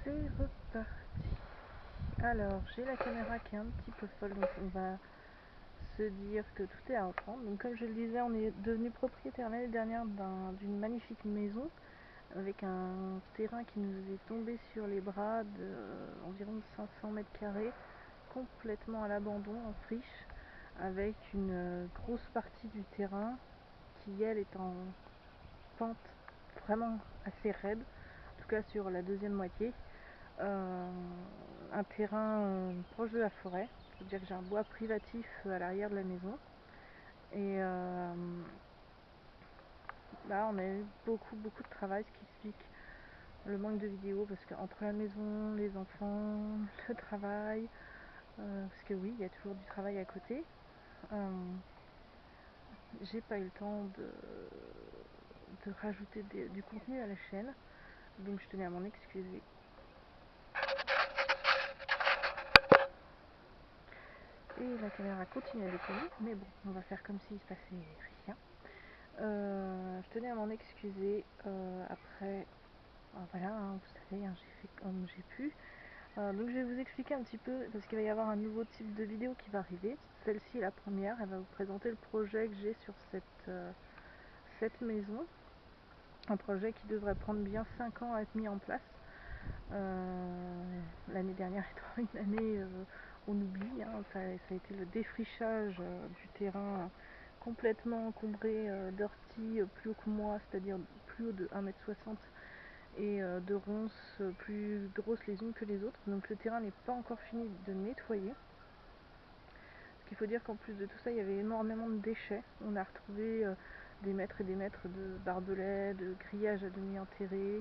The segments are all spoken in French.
c'est reparti. Alors, j'ai la caméra qui est un petit peu folle, donc on va se dire que tout est à reprendre. Donc comme je le disais, on est devenu propriétaire l'année dernière d'une magnifique maison avec un terrain qui nous est tombé sur les bras de environ 500 mètres carrés, complètement à l'abandon, en friche, avec une grosse partie du terrain qui, elle, est en pente vraiment assez raide, en tout cas sur la deuxième moitié. Un terrain proche de la forêt, c'est-à-dire que j'ai un bois privatif à l'arrière de la maison. Et là, on a eu beaucoup de travail, ce qui explique le manque de vidéos, parce qu'entre la maison, les enfants, le travail, parce que oui, il y a toujours du travail à côté, j'ai pas eu le temps de rajouter du contenu à la chaîne, donc je tenais à m'en excuser. Et la caméra continue à déconner, mais bon, on va faire comme s'il se passait rien. Je tenais à m'en excuser. Après, voilà, hein, vous savez, hein, j'ai fait comme j'ai pu. Donc je vais vous expliquer un petit peu, parce qu'il va y avoir un nouveau type de vidéo qui va arriver. Celle-ci est la première, elle va vous présenter le projet que j'ai sur cette maison. Un projet qui devrait prendre bien 5 ans à être mis en place. L'année dernière étant une année, on oublie, hein, ça a été le défrichage du terrain complètement encombré d'orties plus haut que moi, c'est-à-dire plus haut de 1,60 m, et de ronces plus grosses les unes que les autres. Donc le terrain n'est pas encore fini de nettoyer. Ce qu'il faut dire qu'en plus de tout ça, il y avait énormément de déchets. On a retrouvé des mètres et des mètres de barbelés, de grillages à demi enterrés,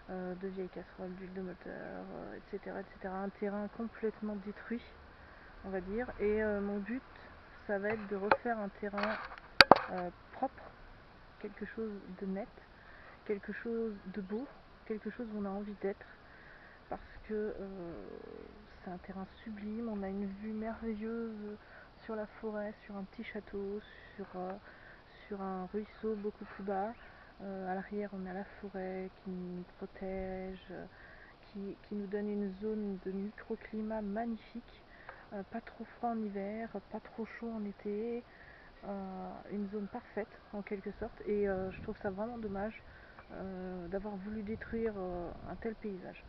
de vieilles casseroles d'huile de moteur, etc., etc. Un terrain complètement détruit, on va dire. Et mon but, ça va être de refaire un terrain propre, quelque chose de net, quelque chose de beau, quelque chose où on a envie d'être, parce que c'est un terrain sublime. On a une vue merveilleuse sur la forêt, sur un petit château, sur un ruisseau beaucoup plus bas. À l'arrière, on a la forêt qui nous protège, qui nous donne une zone de microclimat magnifique, pas trop froid en hiver, pas trop chaud en été, une zone parfaite en quelque sorte. Et je trouve ça vraiment dommage d'avoir voulu détruire un tel paysage.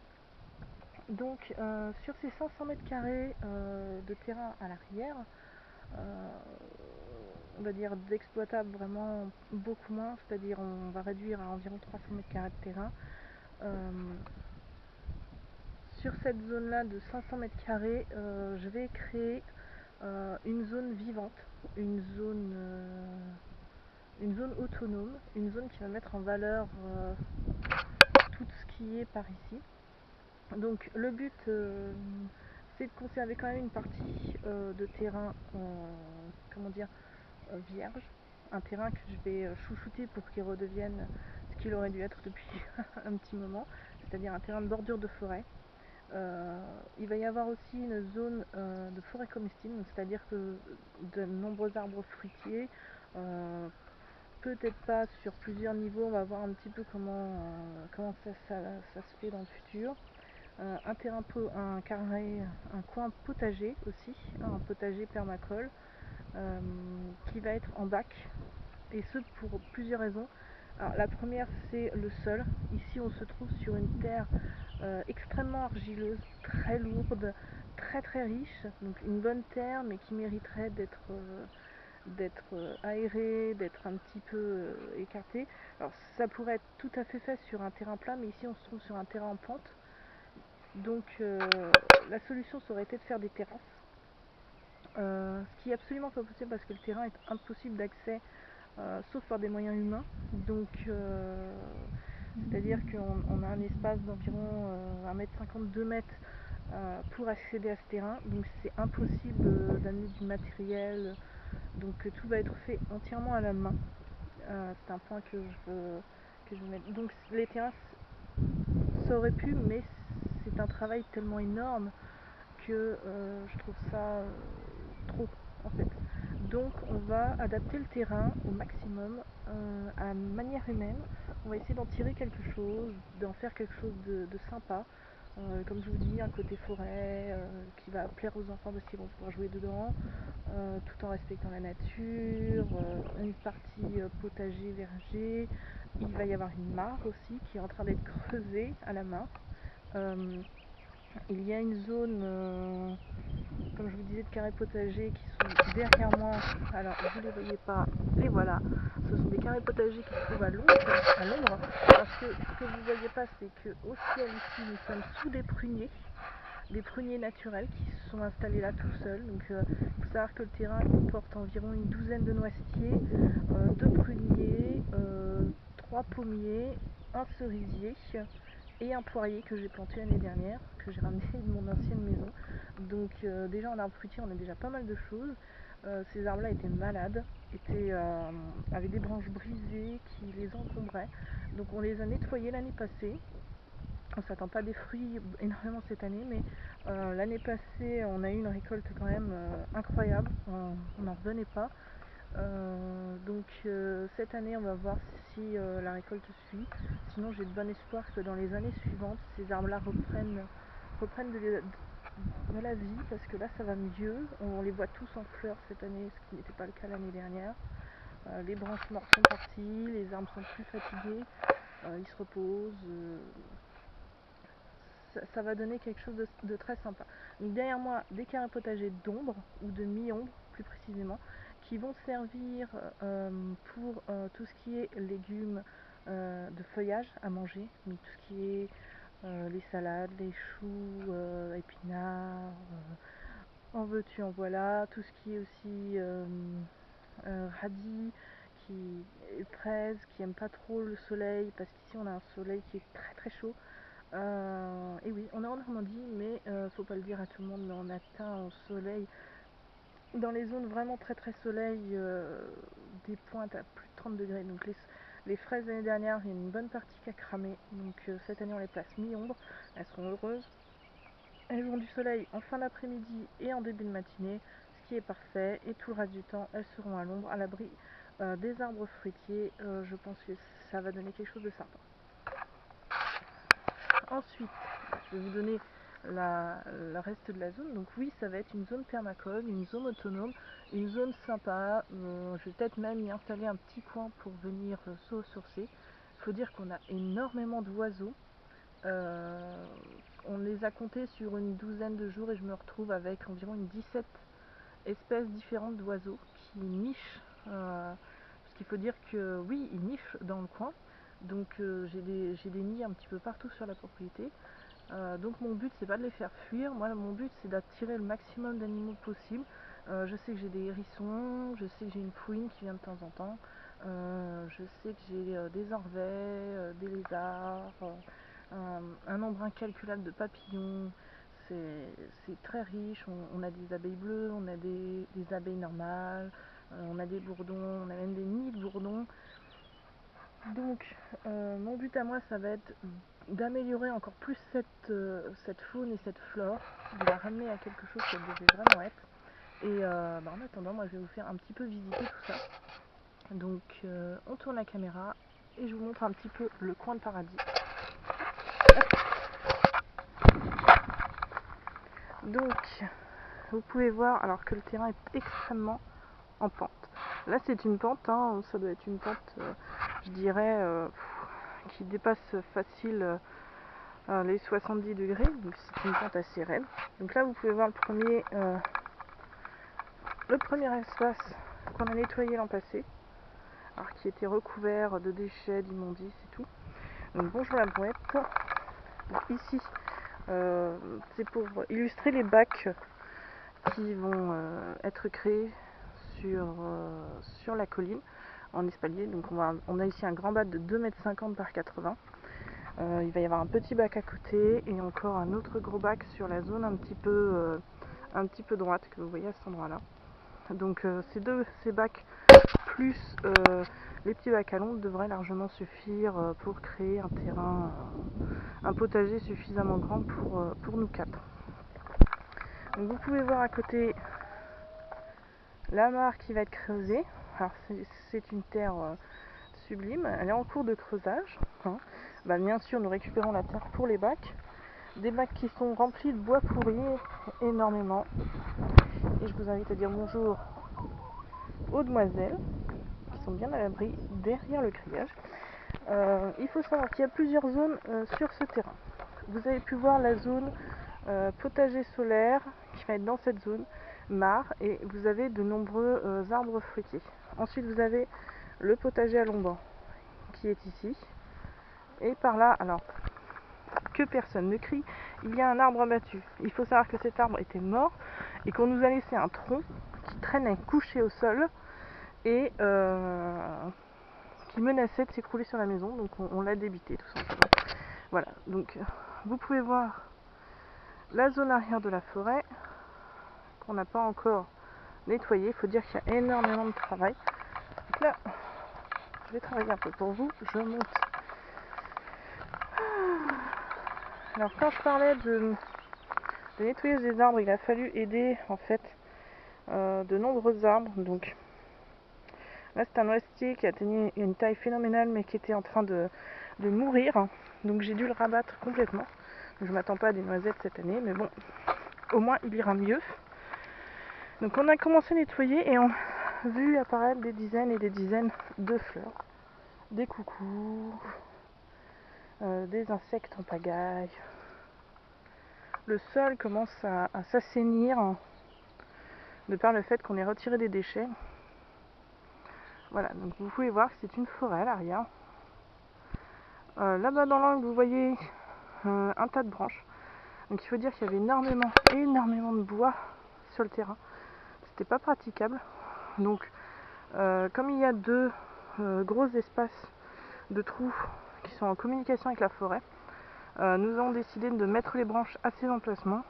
Donc sur ces 500 mètres carrés de terrain à l'arrière, on va dire d'exploitable vraiment beaucoup moins, c'est-à-dire on va réduire à environ 300 mètres carrés de terrain. Sur cette zone là de 500 mètres carrés, je vais créer une zone vivante, une zone autonome, une zone qui va mettre en valeur tout ce qui est par ici. Donc le but, c'est de conserver quand même une partie de terrain, comment dire, vierge, un terrain que je vais chouchouter pour qu'il redevienne ce qu'il aurait dû être depuis un petit moment, c'est-à-dire un terrain de bordure de forêt. Il va y avoir aussi une zone de forêt comestible, c'est-à-dire que de nombreux arbres fruitiers, peut-être pas sur plusieurs niveaux, on va voir un petit peu comment ça se fait dans le futur. Un terrain, un carré, un coin potager aussi, un potager permacole, qui va être en bac, et ce pour plusieurs raisons. Alors, la première, c'est le sol. Ici on se trouve sur une terre extrêmement argileuse, très lourde, très riche, donc une bonne terre mais qui mériterait d'être aérée, d'être un petit peu écartée. Alors ça pourrait être tout à fait fait sur un terrain plat, mais ici on se trouve sur un terrain en pente. Donc la solution, ça aurait été de faire des terrasses, ce qui est absolument pas possible parce que le terrain est impossible d'accès sauf par des moyens humains. Donc c'est-à-dire qu'on a un espace d'environ 1,50 m, 2 m pour accéder à ce terrain, donc c'est impossible d'amener du matériel, donc tout va être fait entièrement à la main. C'est un point que je veux mettre. Donc les terrasses, ça aurait pu, mais c'est un travail tellement énorme que je trouve ça trop en fait. Donc on va adapter le terrain au maximum à manière humaine. On va essayer d'en tirer quelque chose, d'en faire quelque chose de sympa. Comme je vous dis, un côté forêt qui va plaire aux enfants parce qu'ils vont pouvoir jouer dedans, tout en respectant la nature, une partie potager, verger. Il va y avoir une mare aussi qui est en train d'être creusée à la main. Il y a une zone, comme je vous disais, de carrés potagers qui sont derrière moi. Alors, vous ne les voyez pas, les voilà. Ce sont des carrés potagers qui se trouvent à l'ombre. Parce que ce que vous ne voyez pas, c'est qu'au ciel ici, nous sommes sous des pruniers naturels qui se sont installés là tout seuls. Donc, il faut savoir que le terrain comporte environ une douzaine de noisetiers, 2 pruniers, 3 pommiers, un cerisier et un poirier que j'ai planté l'année dernière, que j'ai ramené de mon ancienne maison. Donc déjà en arbre fruitier on a déjà pas mal de choses. Ces arbres là étaient malades, avaient des branches brisées qui les encombraient. Donc on les a nettoyés l'année passée. On ne s'attend pas des fruits énormément cette année, mais l'année passée on a eu une récolte quand même incroyable, on n'en revenait pas. Donc cette année on va voir si la récolte suit. Sinon j'ai de bon espoir que dans les années suivantes ces arbres là reprennent de la vie, parce que là ça va mieux. On les voit tous en fleurs cette année, ce qui n'était pas le cas l'année dernière. Les branches mortes sont parties, les arbres sont plus fatigués, ils se reposent. Ça va donner quelque chose de très sympa. Donc derrière moi, des carrés potagers d'ombre, ou de mi-ombre plus précisément, qui vont servir pour tout ce qui est légumes de feuillage à manger, donc tout ce qui est les salades, les choux, épinards, en veux-tu, en voilà, tout ce qui est aussi radis, fraises, qui n'aiment pas trop le soleil, parce qu'ici on a un soleil qui est très très chaud. Et oui, on est en Normandie, mais faut pas le dire à tout le monde, mais on atteint au soleil, dans les zones vraiment très très soleil, des pointes à plus de 30 degrés. Donc les fraises l'année dernière, il y a une bonne partie qui a cramé. Donc cette année on les place mi-ombre, elles seront heureuses. Elles ont du soleil en fin d'après-midi et en début de matinée, ce qui est parfait. Et tout le reste du temps, elles seront à l'ombre, à l'abri des arbres fruitiers. Je pense que ça va donner quelque chose de sympa. Ensuite, je vais vous donner le reste de la zone. Donc oui, ça va être une zone permacole, une zone autonome, une zone sympa. Je vais peut-être même y installer un petit coin pour venir se ressourcer. Il faut dire qu'on a énormément d'oiseaux. On les a comptés sur une douzaine de jours et je me retrouve avec environ une 17 espèces différentes d'oiseaux qui nichent. Parce qu'il faut dire que oui, ils nichent dans le coin. Donc j'ai des nids un petit peu partout sur la propriété. Donc mon but c'est pas de les faire fuir, moi mon but c'est d'attirer le maximum d'animaux possible. Je sais que j'ai des hérissons, je sais que j'ai une fouine qui vient de temps en temps, je sais que j'ai des orvets, des lézards, un nombre incalculable de papillons. C'est très riche, on a des abeilles bleues, on a des abeilles normales, on a des bourdons, on a même des nids de bourdons. Donc mon but à moi ça va être d'améliorer encore plus cette faune et cette flore, de la ramener à quelque chose qu'elle devait vraiment être. Et en attendant, moi je vais vous faire un petit peu visiter tout ça. Donc on tourne la caméra et je vous montre un petit peu le coin de paradis. Donc vous pouvez voir alors que le terrain est extrêmement en pente. Là c'est une pente, hein, ça doit être une pente, je dirais, qui dépasse facile les 70 degrés, donc c'est une pente assez raide. Donc là vous pouvez voir le premier espace qu'on a nettoyé l'an passé, alors qui était recouvert de déchets, d'immondices et tout. Donc bonjour la brouette. Donc ici c'est pour illustrer les bacs qui vont être créés sur la colline en espalier. Donc on a ici un grand bac de 2,50 m par 80. Il va y avoir un petit bac à côté et encore un autre gros bac sur la zone un petit peu droite que vous voyez à cet endroit là. Donc ces bacs plus les petits bacs à l'ombre devraient largement suffire pour créer un terrain, un potager suffisamment grand pour nous quatre. Donc vous pouvez voir à côté la mare qui va être creusée. Alors c'est une terre sublime, elle est en cours de creusage, hein. Bien sûr nous récupérons la terre pour les bacs. des bacs qui sont remplis de bois pourri, énormément. Et je vous invite à dire bonjour aux demoiselles qui sont bien à l'abri derrière le grillage. Il faut savoir qu'il y a plusieurs zones sur ce terrain. Vous avez pu voir la zone potager solaire qui va être dans cette zone, mare, et vous avez de nombreux arbres fruitiers. Ensuite vous avez le potager à l'ombre qui est ici, et par là, alors que personne ne crie, il y a un arbre abattu. Il faut savoir que cet arbre était mort et qu'on nous a laissé un tronc qui traînait couché au sol et qui menaçait de s'écrouler sur la maison, donc on l'a débité tout simplement. Voilà, donc vous pouvez voir la zone arrière de la forêt qu'on n'a pas encore nettoyée. Il faut dire qu'il y a énormément de travail. Donc là, je vais travailler un peu pour vous, je monte. Alors quand je parlais de nettoyage des arbres, il a fallu aider en fait de nombreux arbres. Donc là c'est un noisetier qui atteignait une taille phénoménale mais qui était en train de mourir. Donc j'ai dû le rabattre complètement. Donc, je m'attends pas à des noisettes cette année, mais bon, au moins il ira mieux. Donc on a commencé à nettoyer et on a vu apparaître des dizaines et des dizaines de fleurs, des coucous, des insectes en pagaille. Le sol commence à s'assainir de par le fait qu'on ait retiré des déchets. Voilà, donc vous pouvez voir que c'est une forêt à l'arrière. Là-bas dans l'angle, vous voyez un tas de branches. Donc il faut dire qu'il y avait énormément de bois sur le terrain. C'était pas praticable. Donc comme il y a deux gros espaces de trous qui sont en communication avec la forêt, nous avons décidé de mettre les branches à ces emplacements,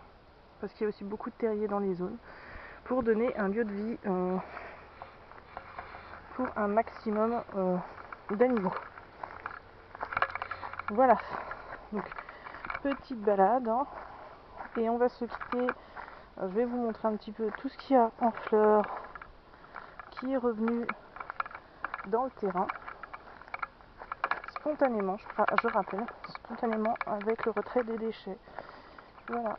parce qu'il y a aussi beaucoup de terriers dans les zones, pour donner un lieu de vie pour un maximum d'animaux. Voilà, donc petite balade, hein, et on va se quitter. Je vais vous montrer un petit peu tout ce qu'il y a en fleurs qui est revenu dans le terrain spontanément, je rappelle, spontanément avec le retrait des déchets. Voilà.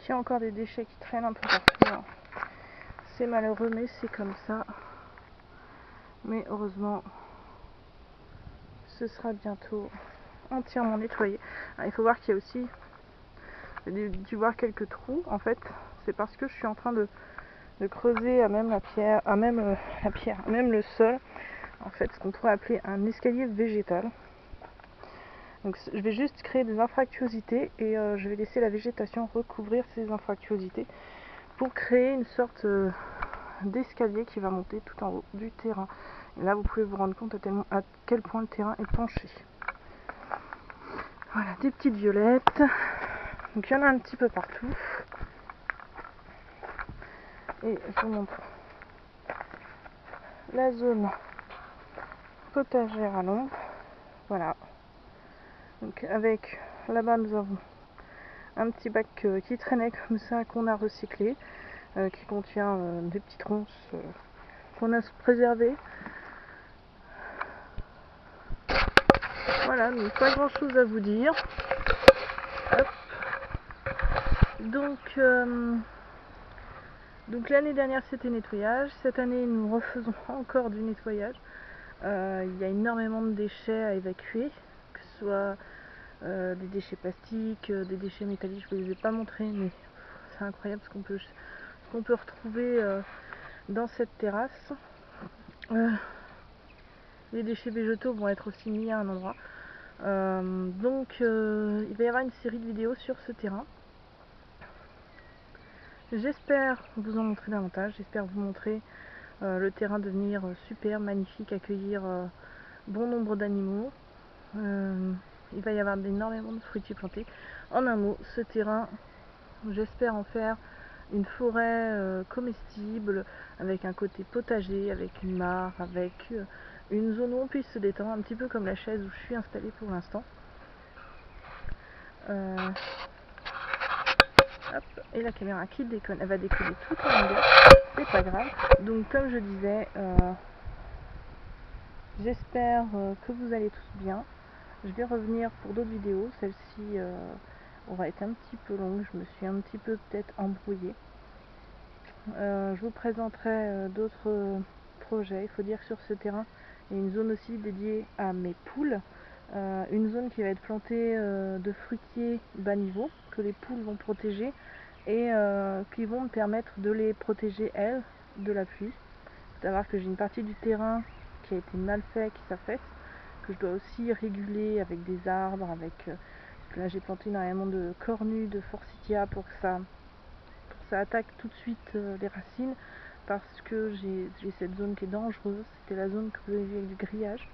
Il y a encore des déchets qui traînent un peu partout. C'est malheureux, mais c'est comme ça. Mais heureusement, ce sera bientôt entièrement nettoyé. Alors, il faut voir qu'il y a aussi, j'ai dû voir quelques trous. En fait, c'est parce que je suis en train de creuser à même la pierre, à même le sol. En fait, ce qu'on pourrait appeler un escalier végétal. Donc, je vais juste créer des anfractuosités et je vais laisser la végétation recouvrir ces anfractuosités pour créer une sorte d'escalier qui va monter tout en haut du terrain. Et là, vous pouvez vous rendre compte à quel point le terrain est penché. Voilà, des petites violettes. Donc, il y en a un petit peu partout. Et je vous montre la zone potagère à l'ombre. Voilà. Donc, avec là-bas, nous avons un petit bac qui traînait comme ça, qu'on a recyclé, qui contient des petites ronces qu'on a préservées. Voilà, donc pas grand chose à vous dire. Hop. Donc l'année dernière c'était nettoyage, cette année nous refaisons encore du nettoyage. Il y a énormément de déchets à évacuer, que ce soit des déchets plastiques, des déchets métalliques. Je ne vous les ai pas montrés, mais c'est incroyable ce qu'on peut retrouver dans cette terrasse. Les déchets végétaux vont être aussi mis à un endroit. Donc il va y avoir une série de vidéos sur ce terrain. J'espère vous en montrer davantage, j'espère vous montrer le terrain devenir super, magnifique, accueillir bon nombre d'animaux. Il va y avoir énormément de fruitiers plantés. En un mot, ce terrain, j'espère en faire une forêt comestible, avec un côté potager, avec une mare, avec une zone où on puisse se détendre, un petit peu comme la chaise où je suis installée pour l'instant. Et la caméra qui déconne, elle va décoller toute la longueur, c'est pas grave. Donc comme je disais, j'espère que vous allez tous bien. Je vais revenir pour d'autres vidéos, celle-ci aura été un petit peu longue, je me suis un petit peu peut-être embrouillée. Je vous présenterai d'autres projets. Il faut dire que sur ce terrain, il y a une zone aussi dédiée à mes poules. Une zone qui va être plantée de fruitiers bas niveau, que les poules vont protéger et qui vont me permettre de les protéger, elles, de la pluie. Il faut savoir que j'ai une partie du terrain qui a été mal fait, qui s'affaisse, que je dois aussi réguler avec des arbres, avec... parce que là j'ai planté énormément de cornus, de forsythia pour que ça attaque tout de suite les racines, parce que j'ai cette zone qui est dangereuse. C'était la zone que vous avez vu avec du grillage.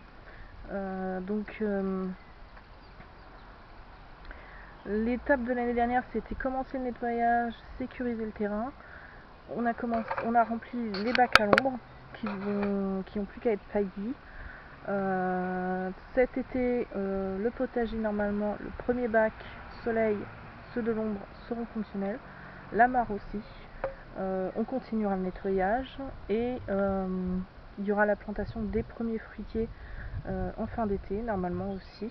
L'étape de l'année dernière, c'était commencer le nettoyage, sécuriser le terrain. On a rempli les bacs à l'ombre qui ont plus qu'à être taillis. Cet été, le potager, normalement, le premier bac soleil, ceux de l'ombre seront fonctionnels. La mare aussi. On continuera le nettoyage et il y aura la plantation des premiers fruitiers en fin d'été, normalement aussi,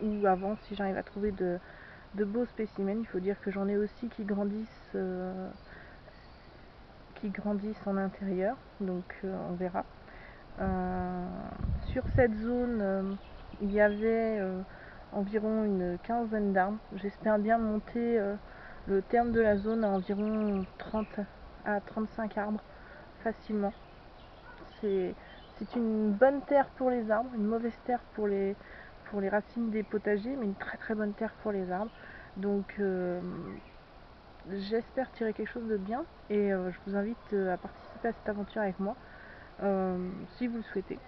ou avant si j'arrive à trouver de beaux spécimens. Il faut dire que j'en ai aussi qui grandissent en intérieur, donc on verra. Sur cette zone, il y avait environ une quinzaine d'arbres. J'espère bien monter le terme de la zone à environ 30 à 35 arbres facilement. C'est une bonne terre pour les arbres, une mauvaise terre pour les racines des potagers, mais une très très bonne terre pour les arbres. Donc j'espère tirer quelque chose de bien et je vous invite à participer à cette aventure avec moi si vous le souhaitez,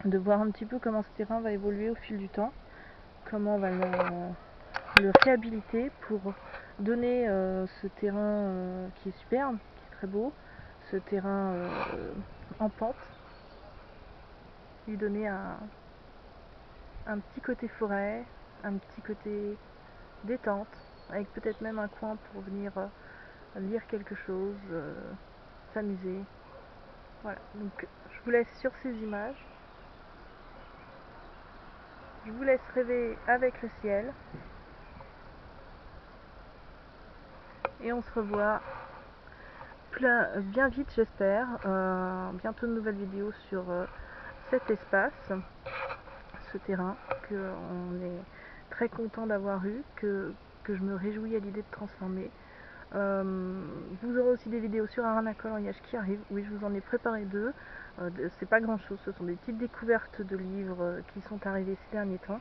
de voir un petit peu comment ce terrain va évoluer au fil du temps, comment on va le réhabiliter pour donner ce terrain qui est superbe, qui est très beau, ce terrain en pente, lui donner un petit côté forêt, un petit côté détente, avec peut-être même un coin pour venir lire quelque chose, s'amuser. Voilà, donc je vous laisse sur ces images. Je vous laisse rêver avec le ciel. Et on se revoit bien vite, j'espère. Bientôt de nouvelles vidéos sur cet espace, ce terrain que on est très content d'avoir eu, que je me réjouis à l'idée de transformer. Vous aurez aussi des vidéos sur un rana coloriage qui arrivent. Oui, je vous en ai préparé deux. C'est pas grand chose, ce sont des petites découvertes de livres qui sont arrivés ces derniers temps.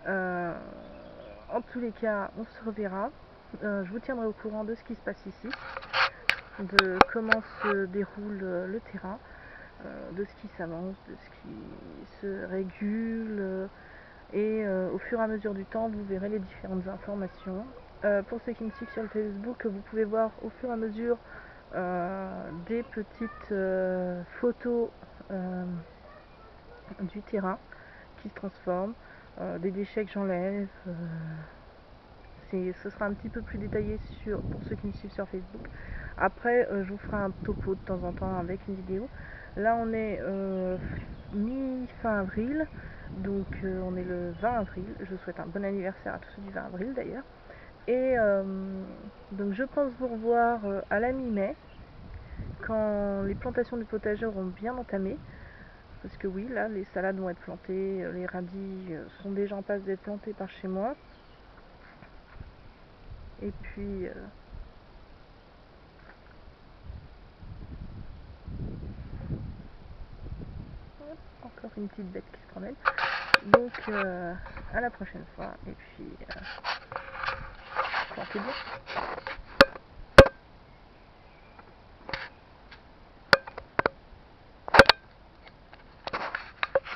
En tous les cas, on se reverra. Je vous tiendrai au courant de ce qui se passe ici, de comment se déroule le terrain, de ce qui s'avance, de ce qui se régule, et au fur et à mesure du temps, vous verrez les différentes informations. Pour ceux qui me suivent sur le Facebook, vous pouvez voir au fur et à mesure des petites photos du terrain qui se transforment, des déchets que j'enlève. Ce sera un petit peu plus détaillé pour ceux qui me suivent sur Facebook. Après, je vous ferai un topo de temps en temps avec une vidéo. Là, on est mi-fin avril, donc on est le 20 avril. Je souhaite un bon anniversaire à tous ceux du 20 avril d'ailleurs. Et donc je pense vous revoir à la mi-mai, quand les plantations du potager auront bien entamé. Parce que oui, là, les salades vont être plantées, les radis sont déjà en passe d'être plantés par chez moi. Et puis... encore une petite bête qui se promène. Donc à la prochaine fois et puis plantez bien.